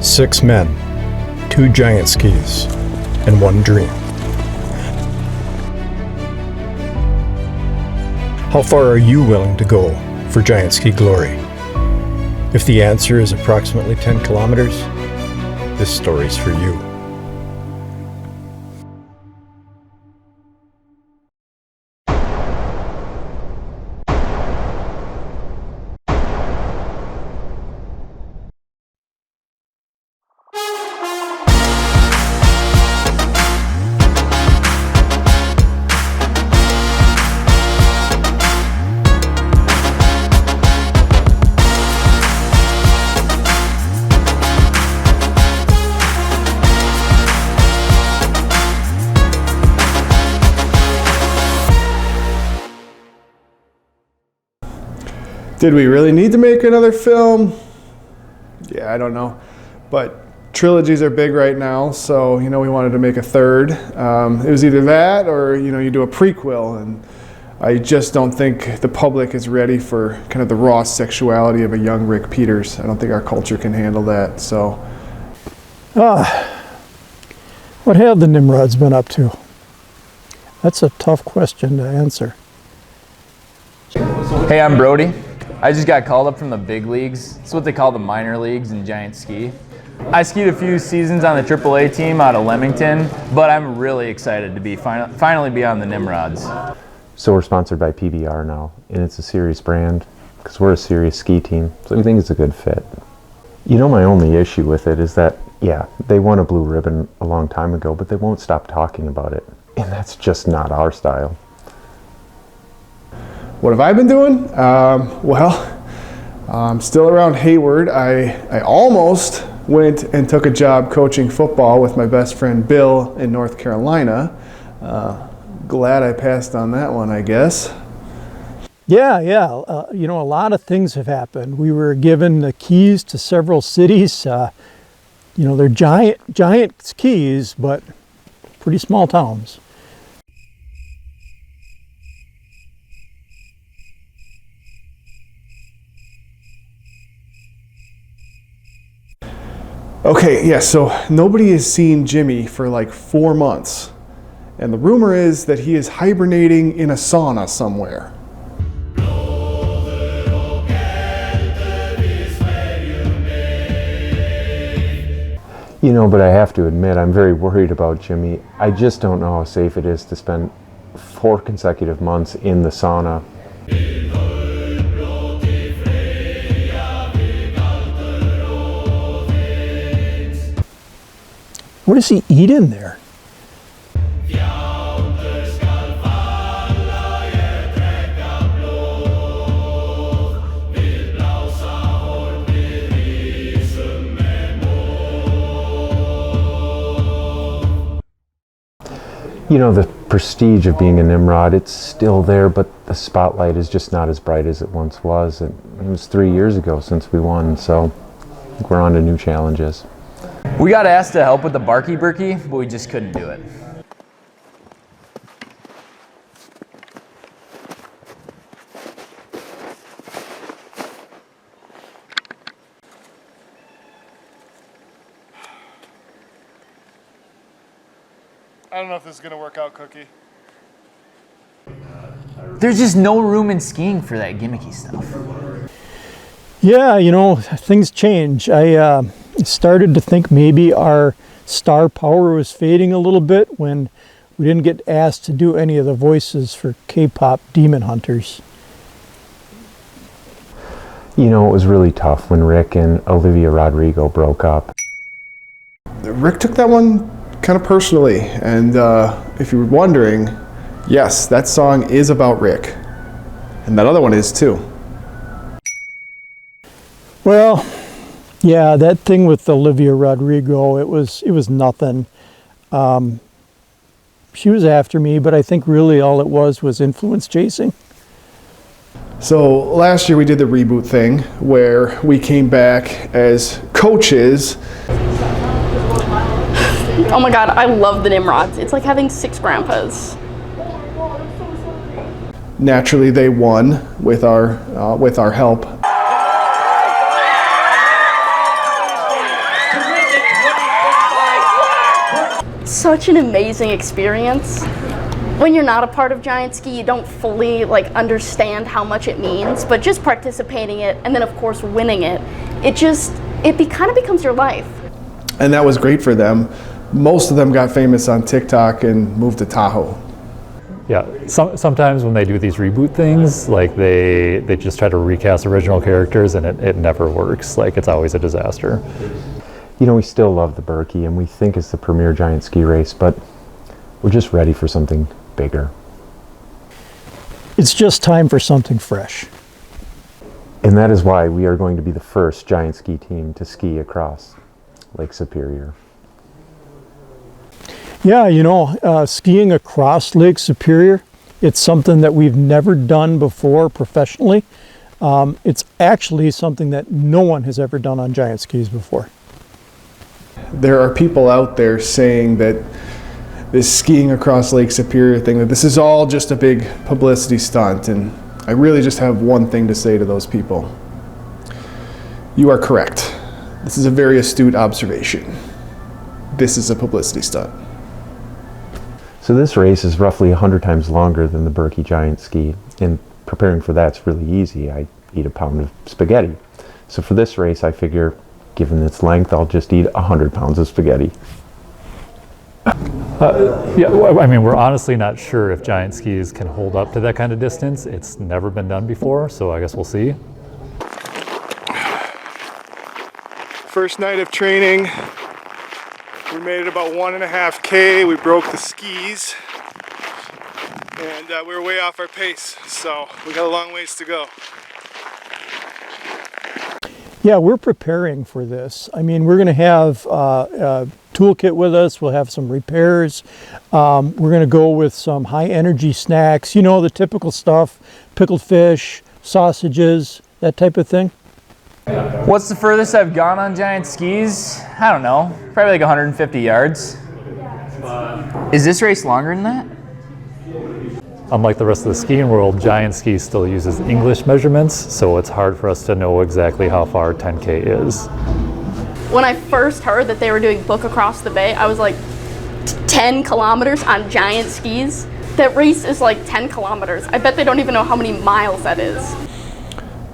6 men, 2 giant skis, and 1 dream. How far are you willing to go for giant ski glory? If the answer is approximately 10 kilometers, this story's for you. Did we really need to make another film? Yeah, I don't know. But trilogies are big right now, so we wanted to make a third. It was either that or you do a prequel, and I just don't think the public is ready for kind of the raw sexuality of a young Rick Peters. I don't think our culture can handle that. So, what have the Nimrods been up to? That's a tough question to answer. Hey, I'm Brody. I just got called up from the big leagues. It's what they call the minor leagues in giant ski. I skied a few seasons on the AAA team out of Leamington, but I'm really excited to be finally be on the Nimrods. So we're sponsored by PBR now, and it's a serious brand because we're a serious ski team, so we think it's a good fit. My only issue with it is that, yeah, they won a blue ribbon a long time ago, but they won't stop talking about it, and that's just not our style. what have I been doing? I'm still around Hayward. I almost went and took a job coaching football with my best friend Bill in North Carolina. Glad I passed on that one, I guess. Yeah. A lot of things have happened. We were given the keys to several cities. They're giant skis, but pretty small towns. Okay, yeah, so nobody has seen Jimmy for like 4 months. And the rumor is that he is hibernating in a sauna somewhere. But I have to admit, I'm very worried about Jimmy. I just don't know how safe it is to spend 4 consecutive months in the sauna. What does he eat in there? The prestige of being a Nimrod, it's still there, but the spotlight is just not as bright as it once was. It was 3 years ago since we won, so I think we're on to new challenges. We got asked to help with the Barky Berkey, but we just couldn't do it. I don't know if this is going to work out, Cookie. There's just no room in skiing for that gimmicky stuff. Yeah, things change. I started to think maybe our star power was fading a little bit when we didn't get asked to do any of the voices for K-pop Demon Hunters. It was really tough when Rick and Olivia Rodrigo broke up. Rick took that one kind of personally, and if you were wondering, yes, that song is about Rick, and that other one is too. Well, yeah, that thing with Olivia Rodrigo, it was nothing. She was after me, but I think really all it was influence chasing. So last year we did the reboot thing where we came back as coaches. Oh my God, I love the Nimrods. It's like having 6 grandpas. Naturally, they won with our help. The such an amazing experience. When you're not a part of Giant Ski, you don't fully understand how much it means, but just participating it and then of course winning it, it kind of becomes your life. And that was great for them. Most of them got famous on TikTok and moved to Tahoe. Yeah, sometimes when they do these reboot things, like they just try to recast original characters and it never works. Like, it's always a disaster. You know, we still love the Berkey and we think it's the premier giant ski race, but we're just ready for something bigger. It's just time for something fresh. And that is why we are going to be the first giant ski team to ski across Lake Superior. Yeah, you know, skiing across Lake Superior, it's something that we've never done before professionally. It's actually something that no one has ever done on giant skis before. There are people out there saying that this skiing across Lake Superior thing, that this is all just a big publicity stunt, and I really just have one thing to say to those people. You are correct. This is a very astute observation. This is a publicity stunt. So this race is roughly 100 times longer than the Berkey giant ski, and preparing for that's really easy. I eat a pound of spaghetti. So for this race, I figure, given its length, I'll just eat 100 pounds of spaghetti. Yeah, I mean, we're honestly not sure if giant skis can hold up to that kind of distance. It's never been done before, so I guess we'll see. First night of training, we made it about 1.5K. We broke the skis, and we were way off our pace, so we got a long ways to go. Yeah, we're preparing for this. I mean, we're going to have a toolkit with us. We'll have some repairs. We're going to go with some high energy snacks, you know, the typical stuff, pickled fish, sausages, that type of thing. What's the furthest I've gone on giant skis? I don't know, probably like 150 yards. Is this race longer than that? Unlike the rest of the skiing world, giant ski still uses English measurements, so it's hard for us to know exactly how far 10K is. When I first heard that they were doing Book Across the Bay, I was like, 10 kilometers on giant skis? That race is like 10 kilometers. I bet they don't even know how many miles that is.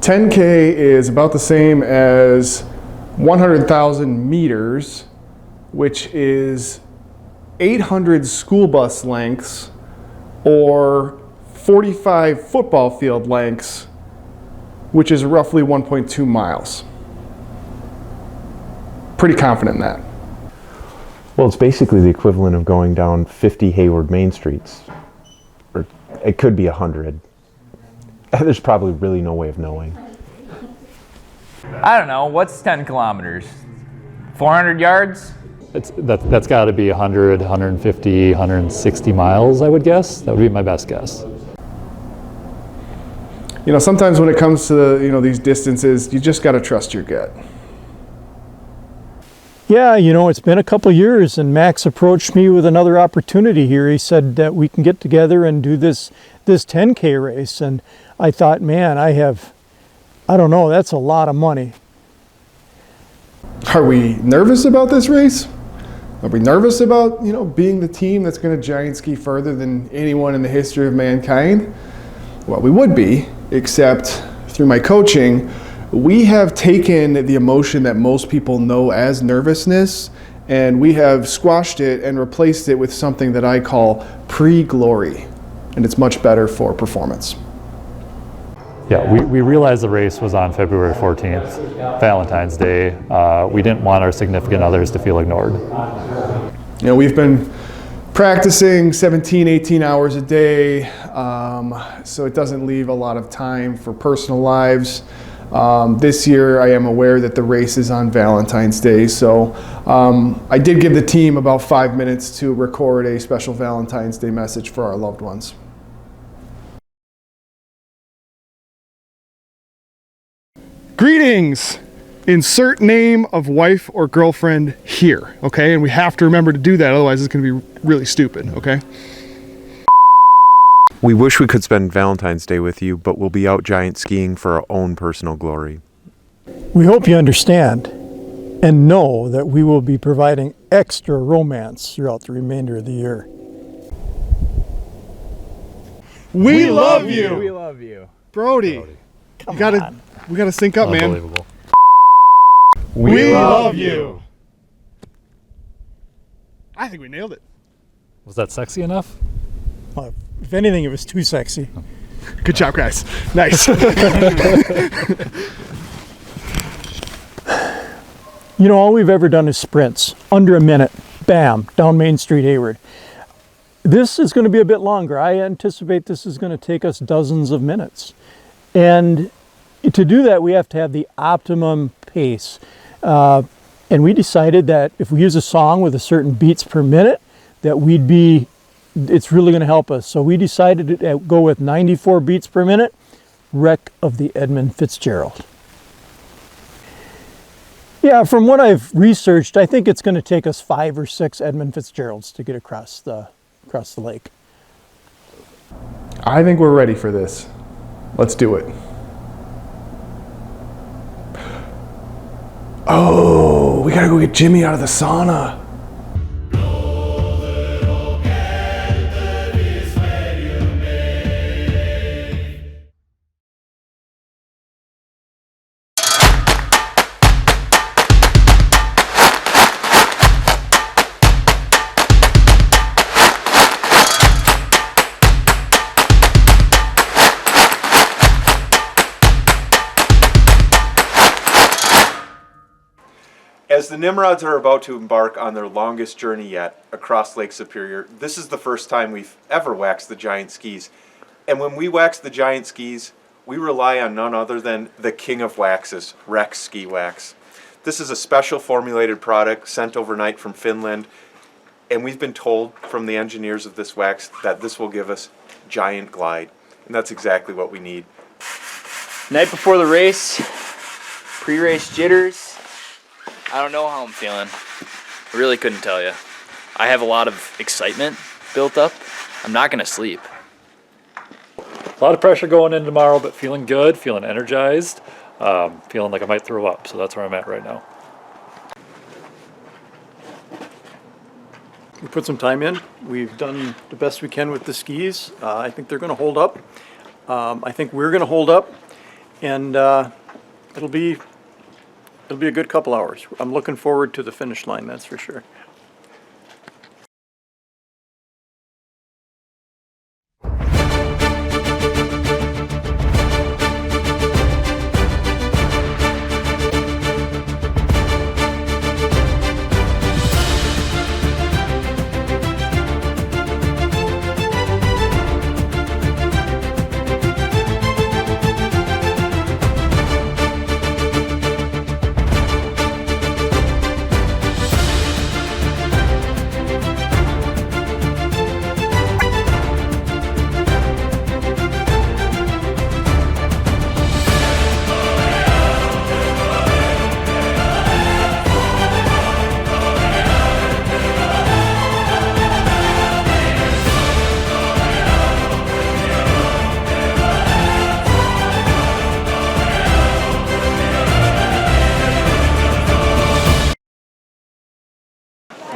10K is about the same as 100,000 meters, which is 800 school bus lengths or 45 football field lengths, which is roughly 1.2 miles. Pretty confident in that. Well, it's basically the equivalent of going down 50 Hayward Main Streets. Or it could be 100. There's probably really no way of knowing. I don't know, what's 10 kilometers? 400 yards? That's got to be 100, 150, 160 miles, I would guess. That would be my best guess. You know, sometimes when it comes to these distances, you just got to trust your gut. Yeah, you know, it's been a couple years and Max approached me with another opportunity here. He said that we can get together and do this 10K race. And I thought, man, I don't know, that's a lot of money. Are we nervous about this race? Are we nervous about, being the team that's going to giant ski further than anyone in the history of mankind? Well, we would be, except through my coaching, we have taken the emotion that most people know as nervousness, and we have squashed it and replaced it with something that I call pre-glory, and it's much better for performance. Yeah, we realized the race was on February 14th, Valentine's Day. We didn't want our significant others to feel ignored. We've been practicing 17, 18 hours a day, so it doesn't leave a lot of time for personal lives. This year I am aware that the race is on Valentine's Day, so I did give the team about 5 minutes to record a special Valentine's Day message for our loved ones. Greetings! Insert name of wife or girlfriend here, okay? And we have to remember to do that, otherwise it's going to be really stupid, okay? We wish we could spend Valentine's Day with you, but we'll be out giant skiing for our own personal glory. We hope you understand. And and know that we will be providing extra romance throughout the remainder of the year. We love you, We love you. Brody. We gotta sync up, man. Unbelievable. We love you. I think we nailed it. Was that sexy enough? Well, if anything, it was too sexy. Good job, guys. Nice. You know, all we've ever done is sprints. Under a minute, bam, down Main Street, Hayward. This is going to be a bit longer. I anticipate this is going to take us dozens of minutes. And to do that, we have to have the optimum pace. And we decided that if we use a song with a certain beats per minute, that it's really going to help us. So we decided to go with 94 beats per minute, Wreck of the Edmund Fitzgerald. Yeah, from what I've researched, I think it's going to take us 5 or 6 Edmund Fitzgeralds to get across the lake. I think we're ready for this. Let's do it. Oh, we gotta go get Jimmy out of the sauna. As the Nimrods are about to embark on their longest journey yet across Lake Superior, this is the first time we've ever waxed the giant skis. And when we wax the giant skis, we rely on none other than the king of waxes, Rex Ski Wax. This is a special formulated product sent overnight from Finland, and we've been told from the engineers of this wax that this will give us giant glide. And that's exactly what we need. Night before the race, pre-race jitters. I don't know how I'm feeling. I really couldn't tell you. I have a lot of excitement built up. I'm not going to sleep. A lot of pressure going in tomorrow, but feeling good, feeling energized, feeling like I might throw up. So that's where I'm at right now. We put some time in. We've done the best we can with the skis. I think they're going to hold up. I think we're going to hold up, and it'll be a good couple hours. I'm looking forward to the finish line, that's for sure.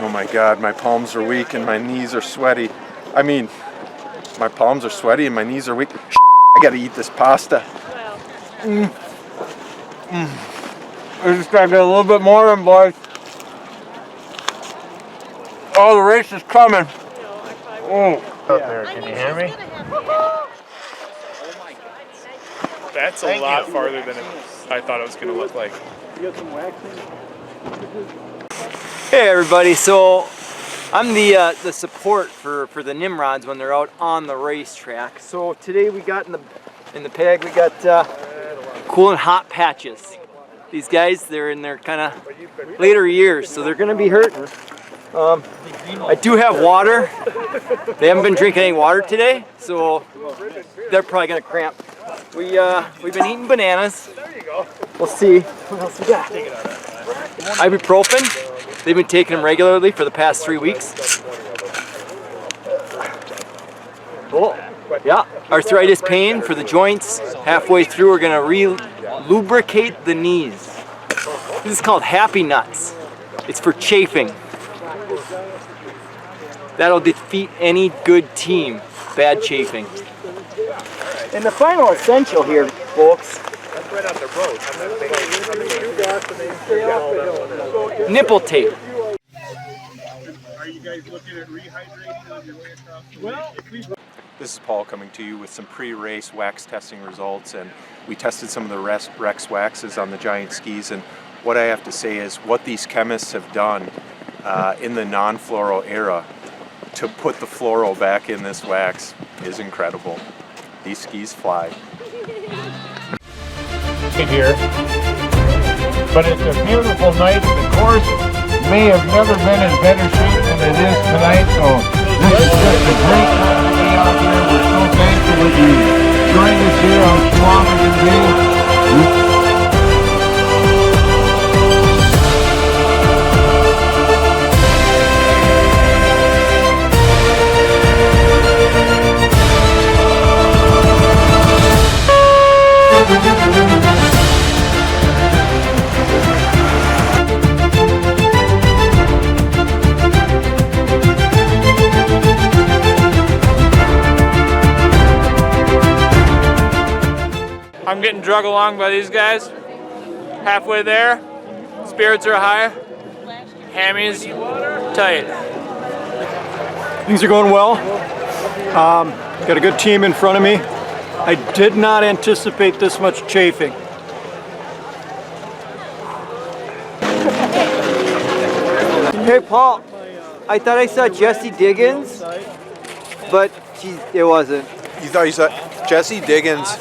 Oh my God, my palms are weak and my knees are sweaty. I mean, my palms are sweaty and my knees are weak. I gotta eat this pasta. I just gotta get a little bit more in, boys. Oh, the race is coming. Oh, up there, can you hear me? That's a lot farther than I thought it was going to look like. Hey everybody, so I'm the support for the Nimrods when they're out on the racetrack. So today we got in the bag, we got cool and hot patches. These guys, they're in their kind of later years, so they're gonna be hurting. I do have water. They haven't been drinking any water today, so they're probably gonna cramp. We've been eating bananas. We'll see what else we got. Ibuprofen. They've been taking them regularly for the past 3 weeks. Cool. Yeah, arthritis pain for the joints. Halfway through, we're gonna re-lubricate the knees. This is called Happy Nuts. It's for chafing. That'll defeat any good team. Bad chafing. And the final essential here, folks. That's right on the road. Nipple tape. Are you guys looking at rehydrating on your way across the lake? This is Paul coming to you with some pre-race wax testing results, and we tested some of the Rex waxes on the Giant skis, and what I have to say is what these chemists have done in the non-fluoro era to put the fluoro back in this wax is incredible. These skis fly. Here, but it's a beautiful night. The course may have never been in better shape than it is tonight, so this is just a great time to be out here. We're so thankful that you joined us here on Schwammerton Day. I'm getting drug along by these guys. Halfway there, spirits are high, hammies tight. Things are going well. Got a good team in front of me. I did not anticipate this much chafing. Hey Paul, I thought I saw Jessie Diggins, but it wasn't. You thought you saw Jessie Diggins?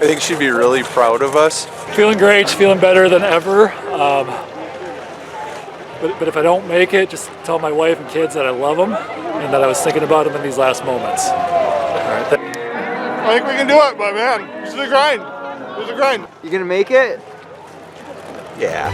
I think she'd be really proud of us. Feeling great, feeling better than ever. But if I don't make it, just tell my wife and kids that I love them and that I was thinking about them in these last moments. All right. I think we can do it, but man, this is a grind. This is a grind. You gonna make it? Yeah.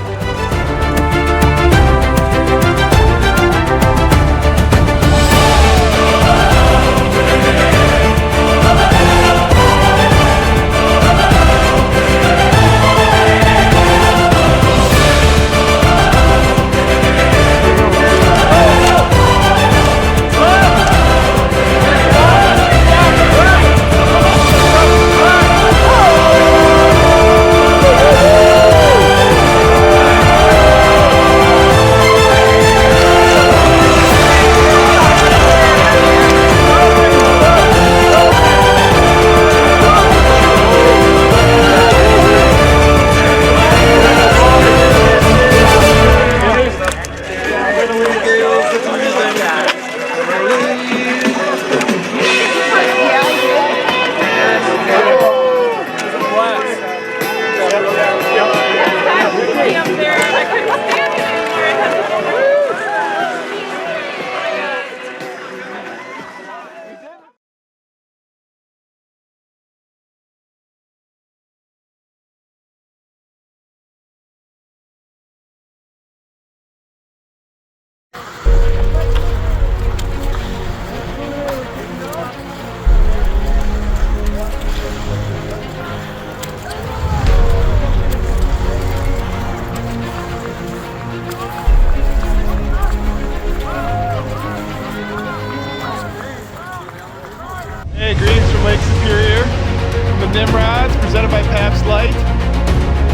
Hey, greetings from Lake Superior, from the Nimrods, presented by Pabst Light.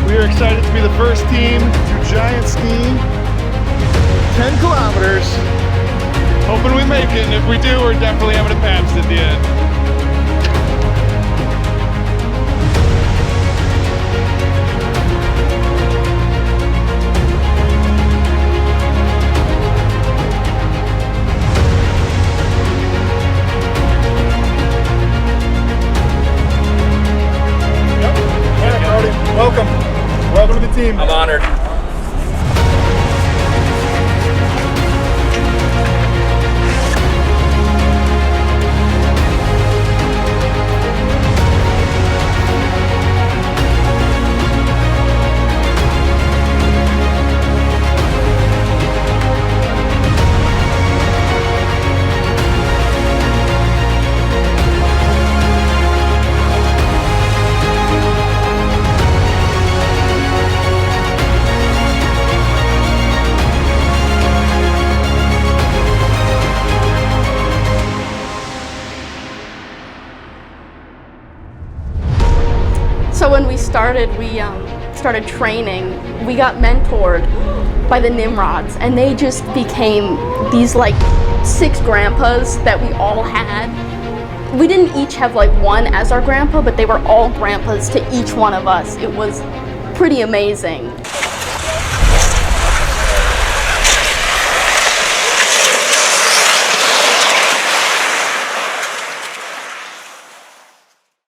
We are excited to be the first team to giant ski 10 kilometers. Hoping we make it, and if we do, we're definitely having a Pabst at the end. Welcome. Welcome to the team. I'm honored. So when we started training, we got mentored by the Nimrods, and they just became these like 6 grandpas that we all had. We didn't each have like one as our grandpa, but they were all grandpas to each one of us. It was pretty amazing.